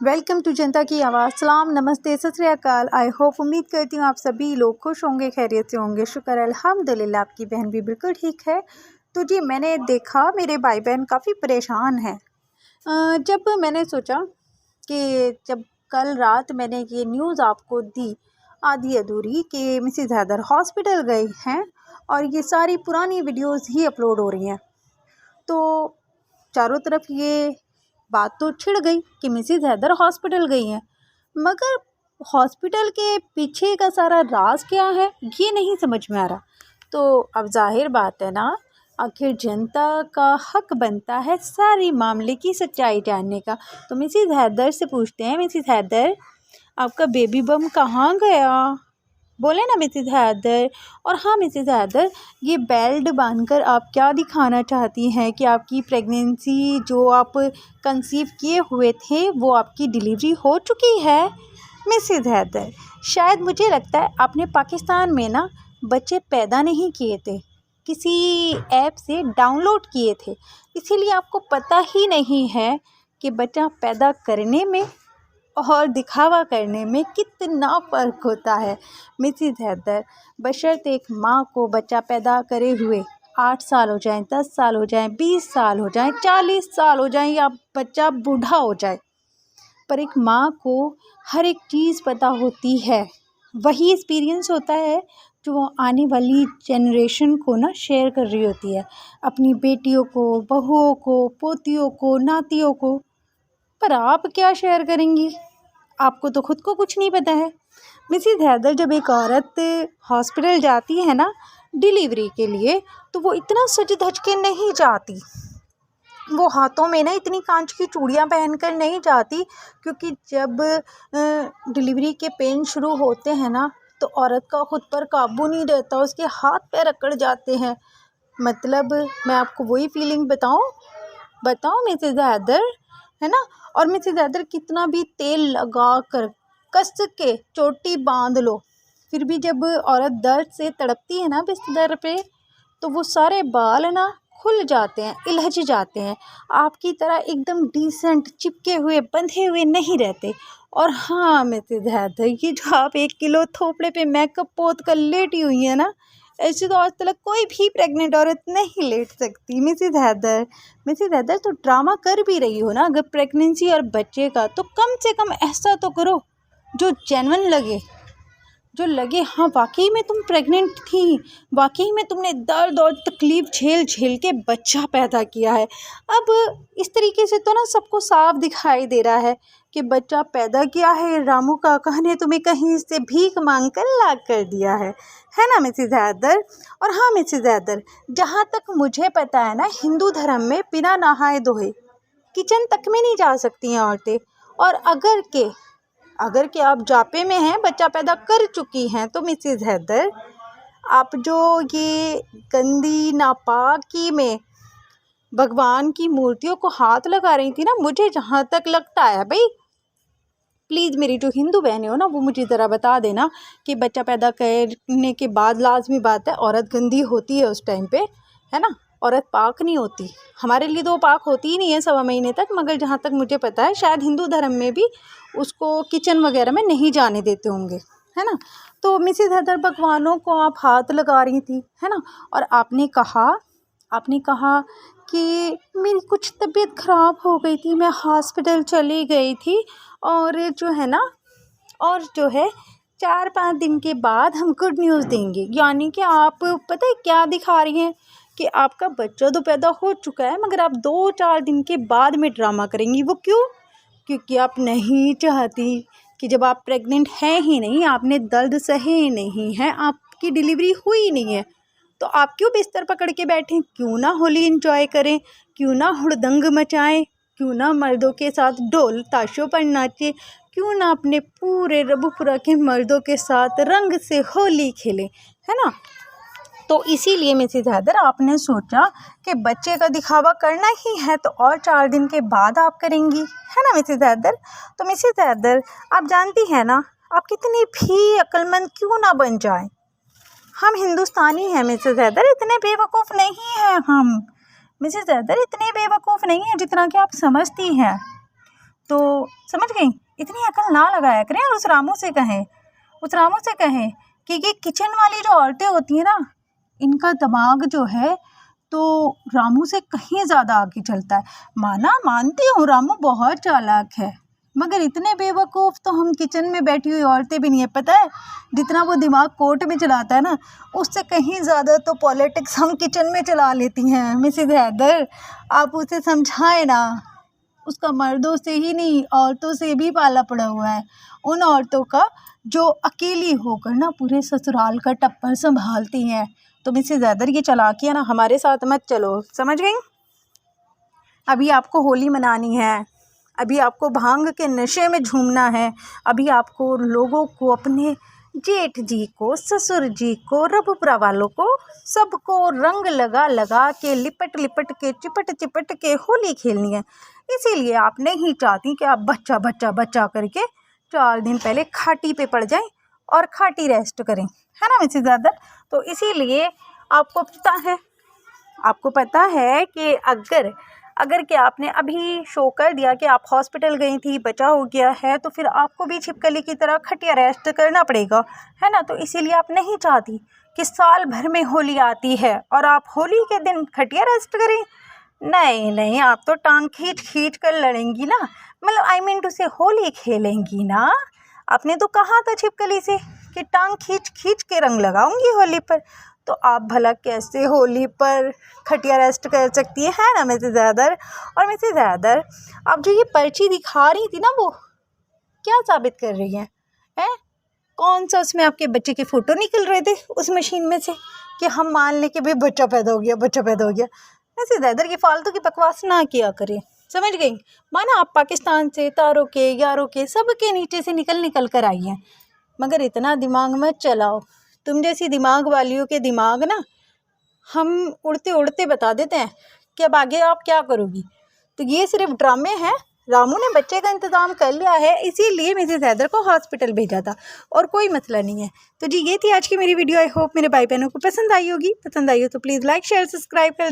Welcome to जनता की आवाज़। सलाम, नमस्ते, सत श्री अकाल। आई होप, उम्मीद करती हूँ आप सभी लोग खुश होंगे, खैरियत से होंगे। शुक्र है अल्हम्दुलिल्लाह, आपकी बहन भी बिल्कुल ठीक है। तो जी, मैंने देखा मेरे भाई बहन काफ़ी परेशान हैं। जब मैंने सोचा कि जब कल रात मैंने ये न्यूज़ आपको दी आधी अधूरी कि मिसेज़ हैदर हॉस्पिटल गई हैं और ये सारी पुरानी वीडियोस ही अपलोड हो रही हैं, तो चारों तरफ ये बात तो छिड़ गई कि मिसेज़ हैदर हॉस्पिटल गई हैं, मगर हॉस्पिटल के पीछे का सारा राज क्या है ये नहीं समझ में आ रहा। तो अब जाहिर बात है ना, आखिर जनता का हक बनता है सारी मामले की सच्चाई जानने का। तो मिसेज़ हैदर से पूछते हैं, मिसेज़ हैदर आपका बेबी बम कहाँ गया? बोले ना मिसेज़ हैदर। और हाँ मिसेज़ हैदर, ये बेल्ट बांधकर आप क्या दिखाना चाहती हैं कि आपकी प्रेगनेंसी जो आप कंसीव किए हुए थे वो आपकी डिलीवरी हो चुकी है? मिसेज़ हैदर, शायद मुझे लगता है आपने पाकिस्तान में ना बच्चे पैदा नहीं किए थे, किसी ऐप से डाउनलोड किए थे, इसीलिए आपको पता ही नहीं है कि बच्चा पैदा करने में और दिखावा करने में कितना फ़र्क होता है। मिसेज़ हैदर, बशर्ते एक माँ को बच्चा पैदा करे हुए 8 साल हो जाएं, 10 साल हो जाएं, 20 साल हो जाएं, 40 साल हो जाएं या बच्चा बूढ़ा हो जाए, पर एक माँ को हर एक चीज़ पता होती है। वही एक्सपीरियंस होता है जो वो आने वाली जनरेशन को ना शेयर कर रही होती है, अपनी बेटियों को, बहुओं को, पोतियों को, नातियों को। पर आप क्या शेयर करेंगी? आपको तो खुद को कुछ नहीं पता है। मिसेज़ हैदर, जब एक औरत हॉस्पिटल जाती है ना डिलीवरी के लिए, तो वो इतना सज धज के नहीं जाती, वो हाथों में ना इतनी कांच की चूड़ियाँ पहनकर नहीं जाती, क्योंकि जब डिलीवरी के पेन शुरू होते हैं ना तो औरत का खुद पर काबू नहीं रहता, उसके हाथ पैर अकड़ जाते हैं। मतलब मैं आपको वही फीलिंग बताऊँ मिसेज़ हैदर, है ना। और मिसेज़ हैदर, कितना भी तेल लगा कर कस के चोटी बांध लो, फिर भी जब औरत दर्द से तड़पती है ना बिस्तर पे, तो वो सारे बाल ना खुल जाते हैं, इलझ जाते हैं, आपकी तरह एकदम डिसेंट चिपके हुए बंधे हुए नहीं रहते। और हाँ मिसेज़ हैदर, ये जो आप 1 किलो थोपड़े पे मेकअप पोत कर लेटी हुई है ना, ऐसे तो आज तक कोई भी प्रेग्नेंट औरत नहीं लेट सकती। मिसेज़ हैदर, तो ड्रामा कर भी रही हो ना, अगर प्रेगनेंसी और बच्चे का, तो कम से कम ऐसा तो करो जो जेन्युइन लगे, जो लगे हाँ वाकई में तुम प्रेग्नेंट थी, वाकई में तुमने दर्द और तकलीफ़ झेल झेल के बच्चा पैदा किया है। अब इस तरीके से तो ना सबको साफ दिखाई दे रहा है कि बच्चा पैदा किया है, रामू काका ने तुम्हें कहीं से भीख मांग कर ला कर दिया है ना मिसेज़ हैदर। और हाँ मिसेज़ हैदर, जहाँ तक मुझे पता है ना, हिंदू धर्म में बिना नहाए धोए किचन तक में नहीं जा सकती हैं औरतें। और अगर के आप जापे में हैं, बच्चा पैदा कर चुकी हैं, तो मिसेज़ हैदर, आप जो ये गंदी नापाकी में भगवान की मूर्तियों को हाथ लगा रही थी ना, मुझे जहाँ तक लगता है भाई, प्लीज़ मेरी जो हिंदू बहनें हो ना, वो मुझे ज़रा बता देना कि बच्चा पैदा करने के बाद लाजमी बात है औरत गंदी होती है उस टाइम पे, है ना, औरत पाक नहीं होती। हमारे लिए तो पाक होती ही नहीं है 1.25 महीने तक, मगर जहाँ तक मुझे पता है शायद हिंदू धर्म में भी उसको किचन वगैरह में नहीं जाने देते होंगे, है ना। तो मिसेज़ हैदर, भगवानों को आप हाथ लगा रही थी, है ना। और आपने कहा कि मेरी कुछ तबीयत ख़राब हो गई थी, मैं हॉस्पिटल चली गई थी, और जो है 4-5 दिन के बाद हम गुड न्यूज़ देंगे। यानी कि आप पता है क्या दिखा रही हैं कि आपका बच्चा तो पैदा हो चुका है, मगर आप 2-4 दिन के बाद में ड्रामा करेंगी। वो क्यों? क्योंकि आप नहीं चाहती कि जब आप प्रेग्नेंट हैं ही नहीं, आपने दर्द सहे नहीं है, आपकी डिलीवरी हुई नहीं है, तो आप क्यों बिस्तर पकड़ के बैठें? क्यों ना होली एंजॉय करें, क्यों ना हुड़दंग मचाएं, क्यों ना मर्दों के साथ ढोल ताशों पर नाचें, क्यों ना अपने पूरे रबुपुरा के मर्दों के साथ रंग से होली खेलें, है ना। तो इसीलिए मिसेज़ हैदर, आपने सोचा कि बच्चे का दिखावा करना ही है, तो और 4 दिन के बाद आप करेंगी, है ना मिसेज़ हैदर। तो मिसेज़ हैदर, आप जानती हैं ना, आप कितनी भी अक्लमंद क्यों ना बन जाएं, हम हिंदुस्तानी हैं मिसेज़ हैदर, इतने बेवकूफ़ नहीं हैं हम। मिसेज़ हैदर, इतने बेवकूफ़ नहीं हैं जितना कि आप समझती हैं। तो समझ गई, इतनी अकल ना लगाया करें और उस रामू से कहें कि ये किचन वाली जो औरतें होती हैं ना, इनका दिमाग जो है तो रामू से कहीं ज़्यादा आगे चलता है। मानती हूँ रामू बहुत चालाक है, मगर इतने बेवकूफ़ तो हम किचन में बैठी हुई औरतें भी नहीं है। पता है, जितना वो दिमाग कोर्ट में चलाता है ना, उससे कहीं ज़्यादा तो पॉलिटिक्स हम किचन में चला लेती हैं। मिसेस हैदर, आप उसे समझाएं ना, उसका मर्दों से ही नहीं औरतों से भी पाला पड़ा हुआ है। उन औरतों का जो अकेली होकर ना पूरे ससुराल का टप्पर संभालती हैं। तो मिसेस हैदर, ये चालाकियाँ ना हमारे साथ मत चलो, समझ गई? अभी आपको होली मनानी है, अभी आपको भांग के नशे में झूमना है, अभी आपको लोगों को, अपने जेठ जी को, ससुर जी को, रबुपुरा वालों को, सबको रंग लगा लगा के, लिपट लिपट के, चिपट चिपट के होली खेलनी है। इसीलिए आप नहीं चाहती कि आप बच्चा करके 4 दिन पहले खाटी पे पड़ जाएं और खाटी रेस्ट करें, है ना मिसेस हैदर? तो इसीलिए आपको पता है कि अगर कि आपने अभी शो कर दिया कि आप हॉस्पिटल गई थी, बचा हो गया है, तो फिर आपको भी छिपकली की तरह खटिया रेस्ट करना पड़ेगा, है ना? तो इसीलिए आप नहीं चाहती कि साल भर में होली आती है और आप होली के दिन खटिया रेस्ट करें। नहीं, आप तो टांग खींच कर लड़ेंगी ना, मतलब आई मीन टू से होली खेलेंगी ना। आपने तो कहा था छिपकली से कि टांग खींच के रंग लगाऊंगी होली पर, तो आप भला कैसे होली पर खटिया रेस्ट कर सकती है ना मिसेस हैदर? और मिसेस हैदर, आप जो ये पर्ची दिखा रही थी ना, वो क्या साबित कर रही हैं? कौन सा उसमें आपके बच्चे के फ़ोटो निकल रहे थे उस मशीन में से कि हम मान लें कि भाई बच्चा पैदा हो गया? मिसेस हैदर, ये फालतू की बकवास ना किया करें, समझ गई? माना आप पाकिस्तान से, तारों के, यारों के, सब के नीचे से निकल कर आई हैं, मगर इतना दिमाग मत चलाओ। तुम जैसी दिमाग वालियों के दिमाग ना हम उड़ते उड़ते बता देते हैं कि अब आगे आप क्या करोगी। तो ये सिर्फ ड्रामे हैं। रामू ने बच्चे का इंतज़ाम कर लिया है, इसीलिए मिसेस हैदर को हॉस्पिटल भेजा था, और कोई मसला नहीं है। तो जी, ये थी आज की मेरी वीडियो। आई होप मेरे भाई बहनों को पसंद आई होगी। पसंद आई हो तो प्लीज़ लाइक शेयर सब्सक्राइब कर